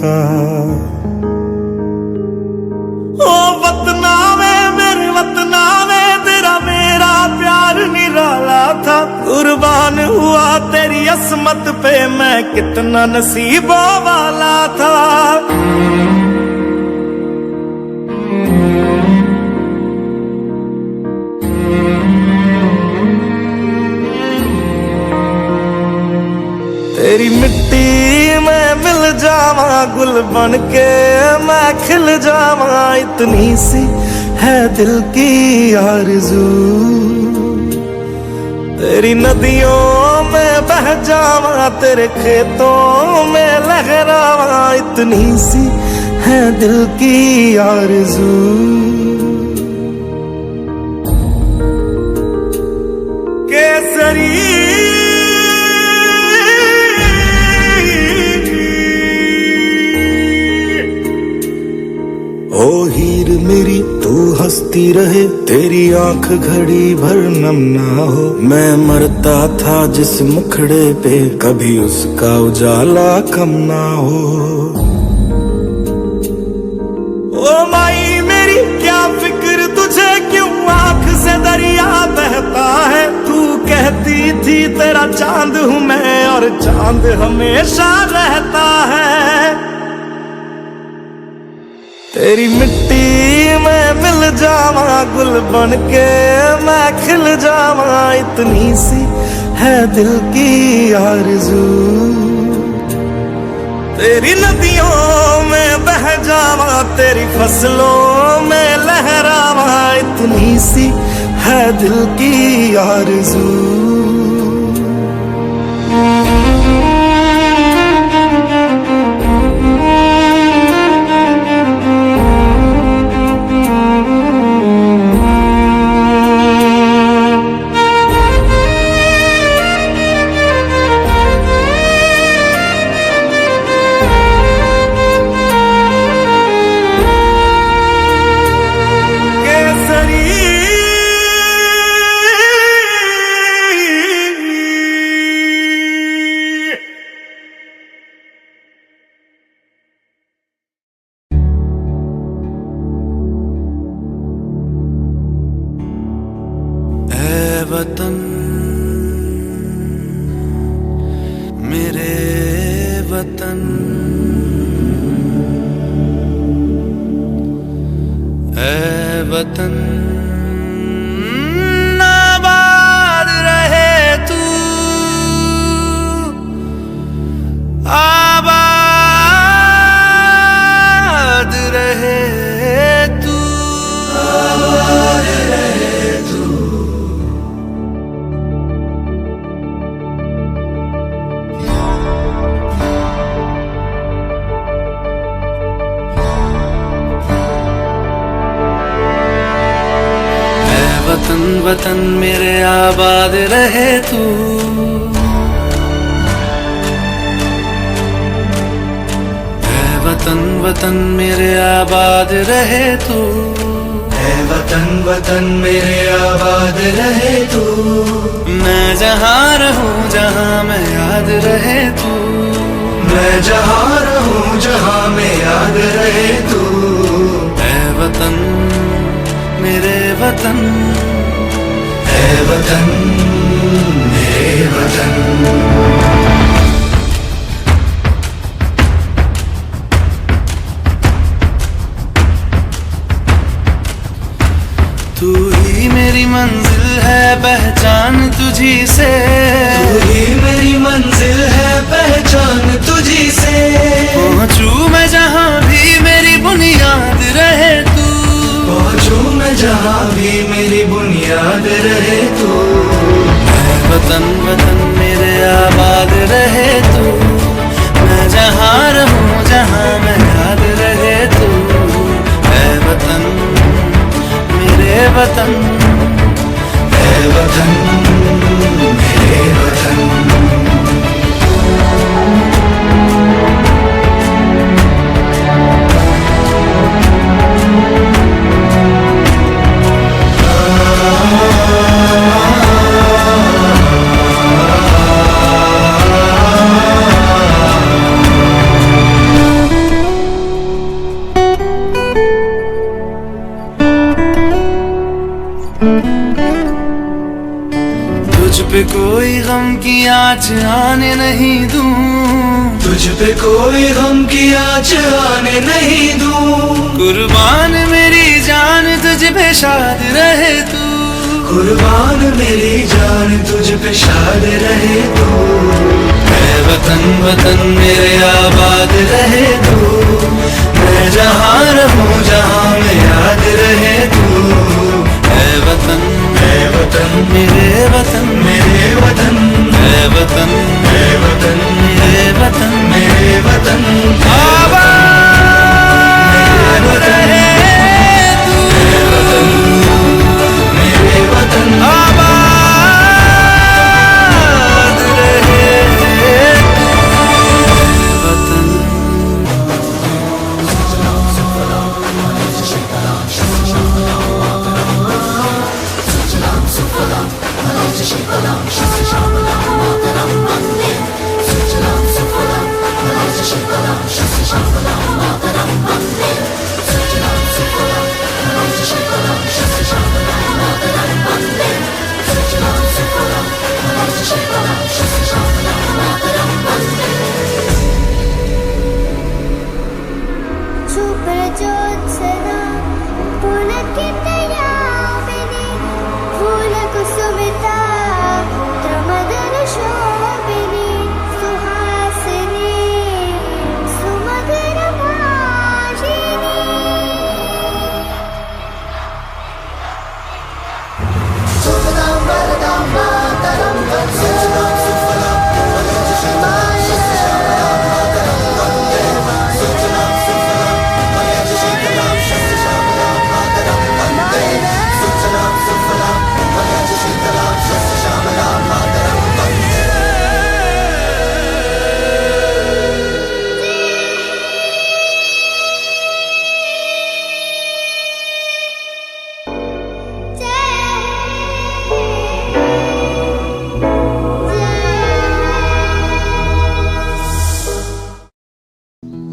का। ओ वतना में मेरे वतना में तेरा मेरा प्यार निराला था। कुर्बान हुआ तेरी असमत पे मैं कितना नसीबों वाला था। तेरी मिट्टी में मिल जावा गुल बन के मैं खिल जावा। इतनी सी है दिल की आरज़ू। तेरी नदियों में बह जावा तेरे खेतों में लहरावा। इतनी सी है दिल की आरज़ू। केसरी ओ हीर मेरी तू हंसती रहे, तेरी आंख घड़ी भर नम ना हो। मैं मरता था जिस मुखड़े पे कभी उसका उजाला कम ना हो। ओ माई मेरी क्या फिक्र तुझे क्यों आंख से दरिया बहता है। तू कहती थी तेरा चांद हूँ मैं और चांद हमेशा रहता है। तेरी मिट्टी में मिल जावा गुल बन के मैं खिल जावा। इतनी सी है दिल की आरज़ू। तेरी नदियों में बह जावा तेरी फसलों में लहरावा। इतनी सी है दिल की आरज़ू। वतन मेरे वतन ऐ वतन आबाद रहे तू। आबाद रहे तू। आबाद रहे तू। वतन वतन मेरे आबाद रहे तू। ऐ वतन वतन मेरे आबाद रहे तू। ऐ वतन वतन मेरे आबाद रहे तू। मैं जहाँ रहूँ जहाँ मैं याद रहे तू। मैं जहाँ रहूँ जहाँ मैं याद रहे तू। ऐ वतन मेरे वतन ऐ वतन मेरे वतन। तू ही मेरी मंजिल है पहचान तुझी से। तू ही मेरी मंजिल है पहचान तुझी से। पहुँचूं मैं जहाँ भी मेरी बुनियाद रहे तू। पहुँचूं मैं जहाँ भी मेरी बुनियाद रहे तू। ऐ वतन वतन मेरे आबाद रहे तू। मैं जहाँ रहूँ जहाँ मैं याद रहे तू। ऐ वतन मेरे वतन ऐ वतन मेरे वतन। आँच आने नहीं दूं, तुझ पे कोई गम की आँच आने नहीं दूं। कुर्बान मेरी जान तुझ पे शाद रहे तू, कुर्बान मेरी जान तुझ पे शाद रहे तू। मैं वतन वतन मेरे आबाद रहे तू, मैं जहाँ रहूं जहाँ में याद रहे तू। मैं वतन मेरे वतन मेरे वतन मैं वतन मेरे वतन मेरे वतन आबाद रहे तू, मेरे वतन आबाद रहे तू वतन।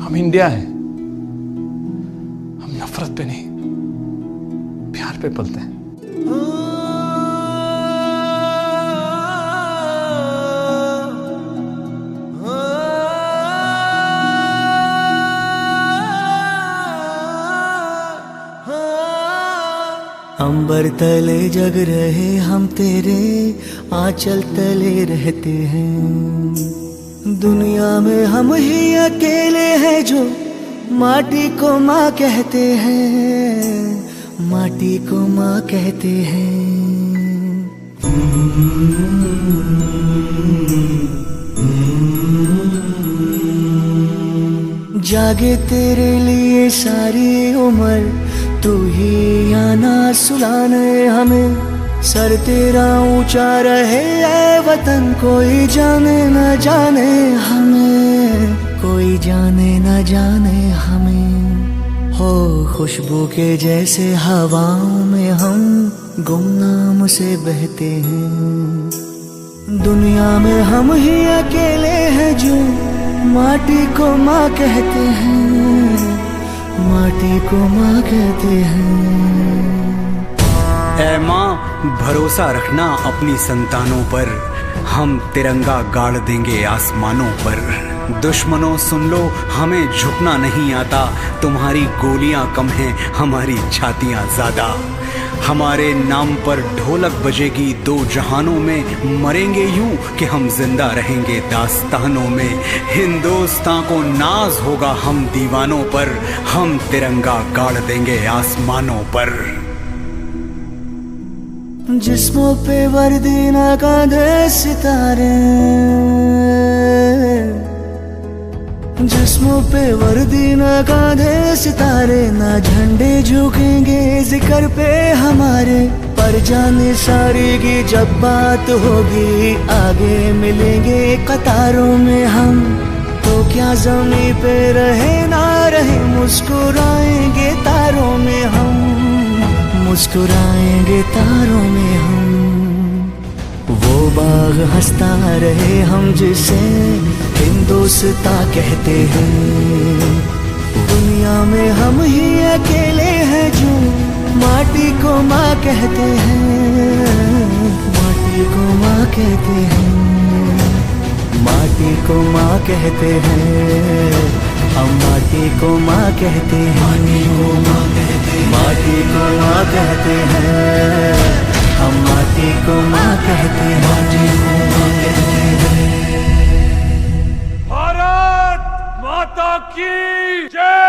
हम इंडिया हैं, हम नफरत पे नहीं प्यार पे पलते हैं। अंबर तले जग रहे हम तेरे आंचल तले रहते हैं। दुनिया में हम ही अकेले हैं जो माटी को माँ कहते हैं, माटी को माँ कहते हैं। जागे तेरे लिए सारी उम्र, तू ही आना सुलाने हमें। सर तेरा ऊंचा रहे ऐ वतन, कोई जाने न जाने हमें, कोई जाने न जाने हमें। हो खुशबू के जैसे हवाओं में हम गुमनाम से बहते हैं। दुनिया में हम ही अकेले हैं जो माटी को माँ कहते हैं, माटी को माँ कहते हैं। ऐ माँ भरोसा रखना अपनी संतानों पर, हम तिरंगा गाड़ देंगे आसमानों पर। दुश्मनों सुन लो हमें झुकना नहीं आता, तुम्हारी गोलियां कम हैं हमारी छातियां ज्यादा। हमारे नाम पर ढोलक बजेगी दो जहानों में, मरेंगे यूं कि हम जिंदा रहेंगे दास्तानों में। हिंदुस्तान को नाज होगा हम दीवानों पर, हम तिरंगा गाड़ देंगे आसमानों पर। जिस्मों पे वर्दी ना कांधे सितारे, जिस्मों पे वर्दी ना कांधे सितारे। ना झंडे झुकेंगे जिक्र पे हमारे, पर जाने सारी की जब बात होगी आगे मिलेंगे कतारों में हम। तो क्या जमीन पे रहे ना रहे मुस्कुराएंगे तारों में हम, मुस्कुराएंगे तारों में हम। वो बाग हंसता रहे हम जिसे हिंदुस्तां कहते हैं। दुनिया में हम ही अकेले हैं जो माटी को माँ कहते हैं, माटी को माँ कहते हैं। माटी को माँ कहते हैं, हम माटी को माँ कहते हैं, माटी को माँ कहते हैं, माटी को माँ कहते हैं, हम माटी को माँ कहते हैं, माटी को माँ कहते हैं। भारत माता की जय।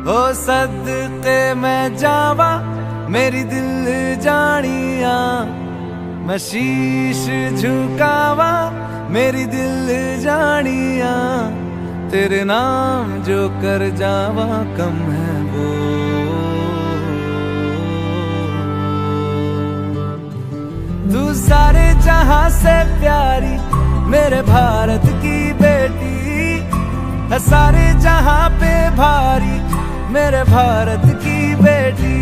हो सदके मैं जावा मेरी दिल जानिया, मैं शीश झुकावा मेरी दिल जानिया, तेरे नाम जो कर जावा कम है वो। तू सारे जहां से प्यारी मेरे भारत की बेटी है, सारे जहां पे भारी मेरे भारत की बेटी,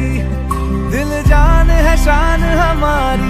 दिल जान है शान हमारी